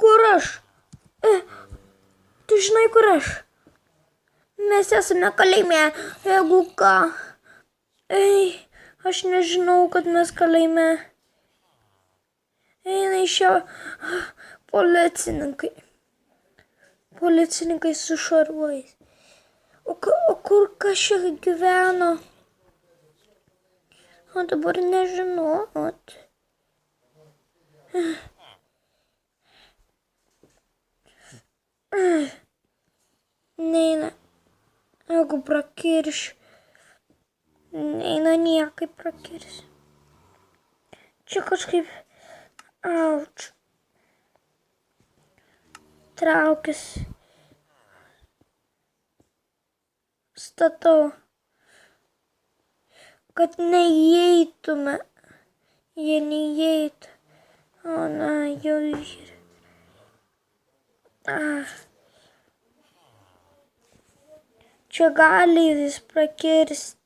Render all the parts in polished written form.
Kur aš? Tu žinai, kur aš? Mes esame kalėjime, jeigu ką. Aš nežinau, kad mes kalėjime. Eina iš čia policininkai. Policininkai su šarvais. O kur kas čia gyveno? O dabar nežinot. Neina. Jeigu prakiršiu. Neina niekaip prakirsiu. Čia kažkaip. Auč. Traukis. Statau. Kad neįeitume. Jie neįeitų. O na, jau yra. Čia gali vis prakirsti.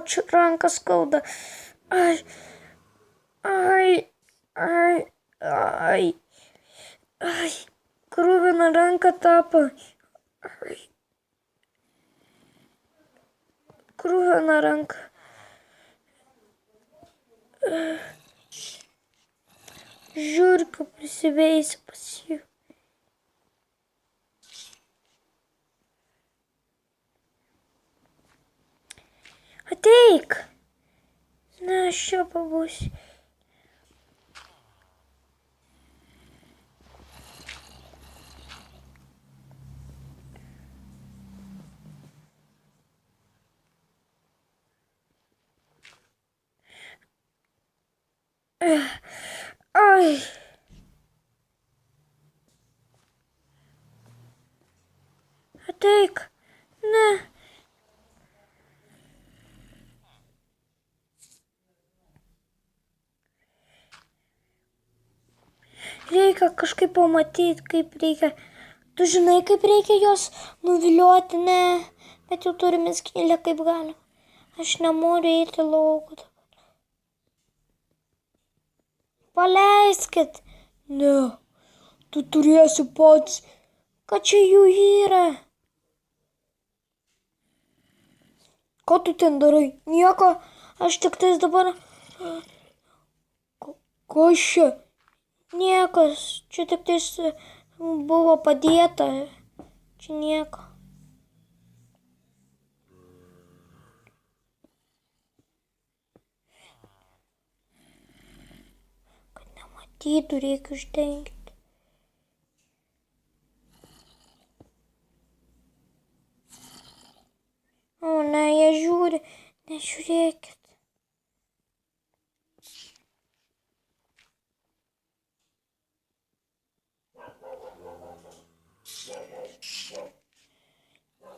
Čia ranką skauda. Ai. Kruvina ranka tapo. Kruvina ranka. Žiurkių prisiveisiu pas jų. Ateik. Na, aš čia pabūsiu. Ai. Ateik. Ne. Reikia kažkaip pamatyti, kaip reikia. Tu žinai, kaip reikia jos nuviliuoti, ne. Bet jau turime skylę, kaip galima. Aš nenoriu eiti laukų. Paleiskit. Ne. Tu turėsi pats. Kad čia jų yra. Ko tu ten darai? Nieko. Aš tik tais dabar. Kas čia? Niekas. Čia tik tais buvo padėta. Čia nieko. Kad nematytų, reikia uždengti. O ne, jie žiūri. Nežiūrėkit.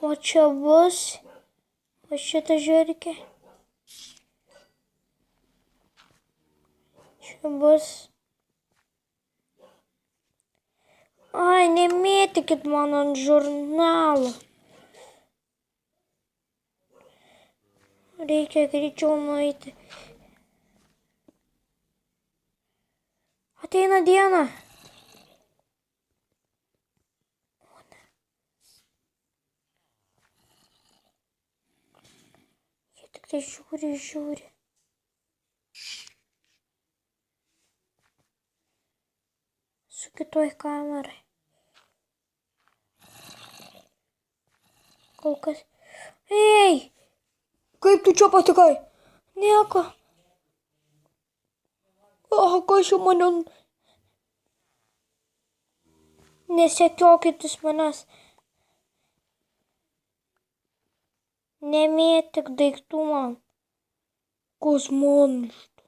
O čia bus. O šitą žiūrėkė. Čia bus. Ai, nemėtykit man ant žurnalo. Reikia greičiau nueiti. Ateina diena. Jie tik tai žiūri. Su kitoj kamerai. Kol kas. Ei! Kaip tu čia patikai? Nieko. O, kas jau mane... Nesekiokit iš manęs. Nemėtik daiktų man. Kas man iš to?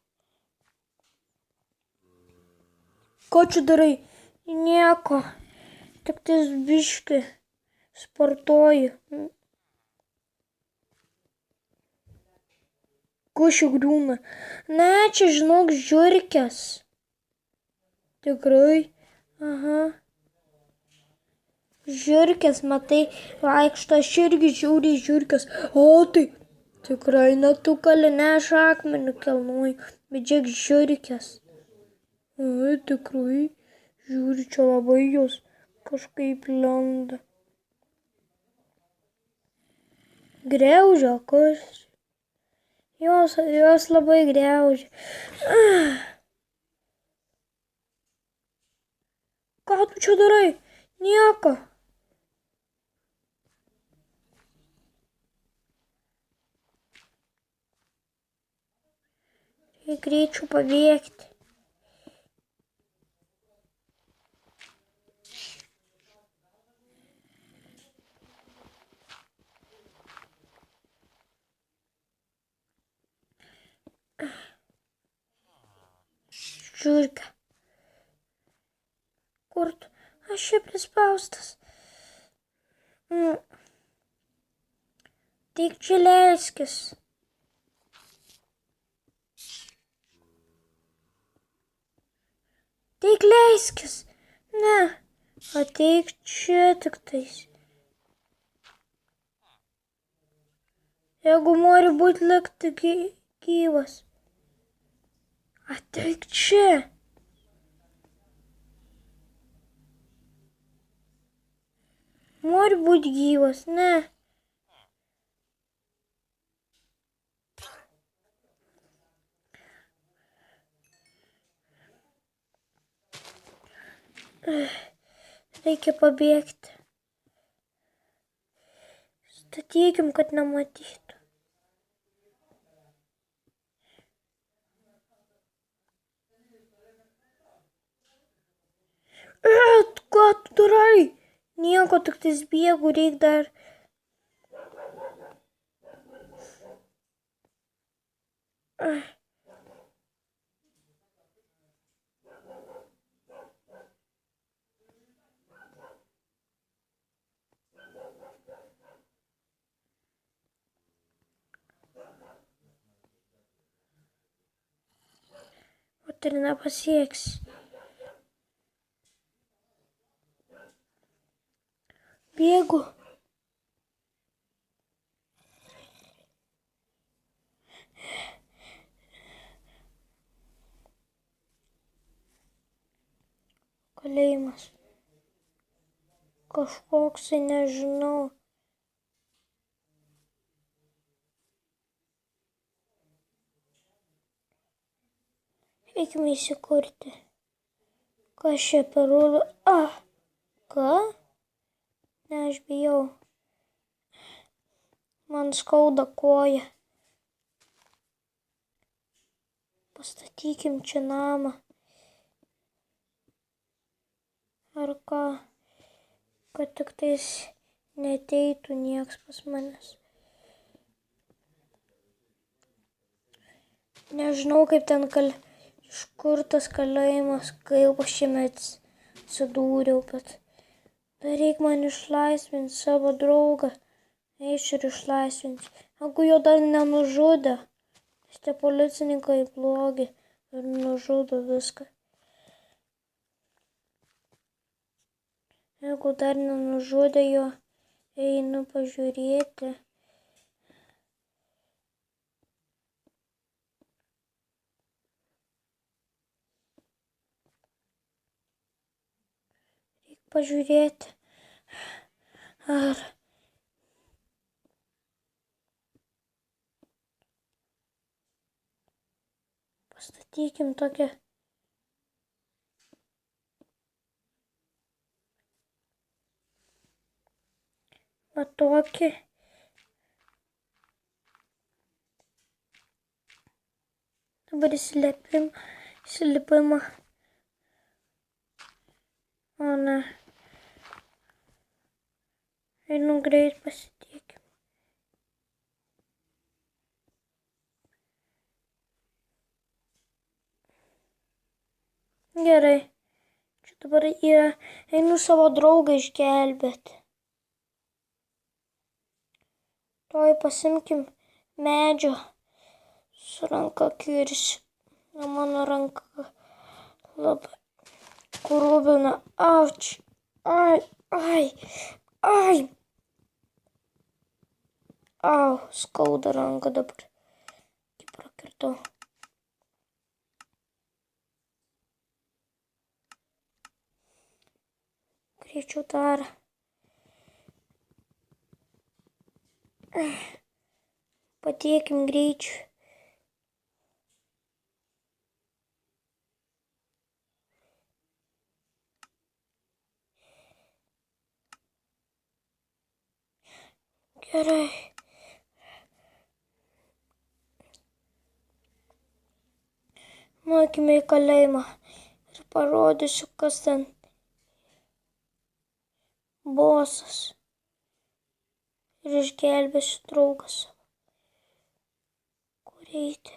Ką čia darai? Nieko. Tik tais biškį. Sportuoju. Ko čia griūna? Ne, čia žinok žiurkės. Tikrai? Aha. Žiurkės, matai, vaikšto, aš irgi žiūriu žiurkės. O, tai Tikrai net tų kalineš akmenių kelnoj, bet žiūrėk žiurkės. Ai, tikrai, žiūri, čia labai jos kažkaip lenda. Griaužia, kas? Jos labai griaužia. Ką tu čia darai? Nieko. Reikia greičiau pabėgti. Žiūrėk. Kur tu? Aš čia prispaustas. Tik čia leiskis. Tik leiskis. Ne. Ateik čia tik tais. Jeigu nori būti likti gyvas. Ateik čia. Nori būti gyvas, ne? Reikia pabėgti. Statykim, kad nematytų. Ką tu darai? Nieko, tik tais bėgu, reik dar. O tai nepasieks. Bėgu. Kalėjimas. Kažkoksai, nežinau. Eikime įsikurti. Kas čia per rūlą? Ką? Ne, aš bijau. Man skauda koją. Pastatykim čia namą. Ar ką? Kad tik tais neateitų nieks pas manęs. Nežinau, kaip ten iš kur tas kalėjimas, kaip aš šiame atsidūriau, bet dar reik man išlaisvinti savo draugą. Eisiu ir išlaisvinti. Jeigu jo dar nenužudė, nes tie policininkai blogi ir nužudo viską. Jeigu dar nenužudė jo, einu pažiūrėti. Reik pažiūrėti. Ar pastatykim tokią. Va tokį. Dabar įsilipimą. O ne. Einu greit pasidėkim. Gerai. Čia dabar yra. Einu savo draugą išgelbėti. Tuoj pasimkim medžio. Su ranka kirsiu. Mano ranka labai krūvina. Auč. Ai. Au, skauda ranką dabar. Kaip prakirtau. Greičiau dar. Patiekim greičiau. Gerai. Nuokime į kalėjimą ir parodysiu, kas ten bosas. Ir išgelbėsiu draugas. Kur eiti?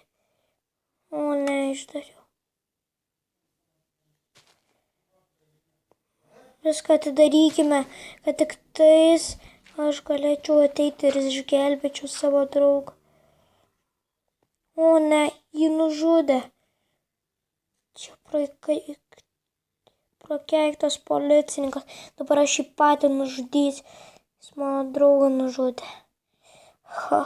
O, ne, išdariau. Viską atidarykime, kad tik tais aš galėčiau ateiti ir išgelbėčiau savo draugą. O, ne, jį nužudė. Čia prakeiktas policininkas. Dabar aš jį patį nužudysiu. Jis mano draugą nužudė. Ha.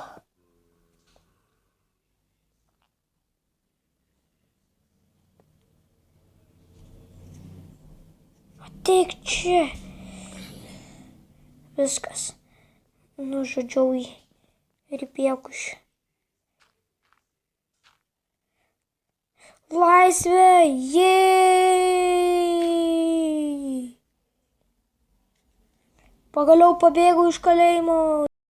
Ateik čia. Viskas. Nužudžiau jį. Ir įpiekuši. Laisvė! Jėj! Pagaliau pabėgau iš kalėjimo.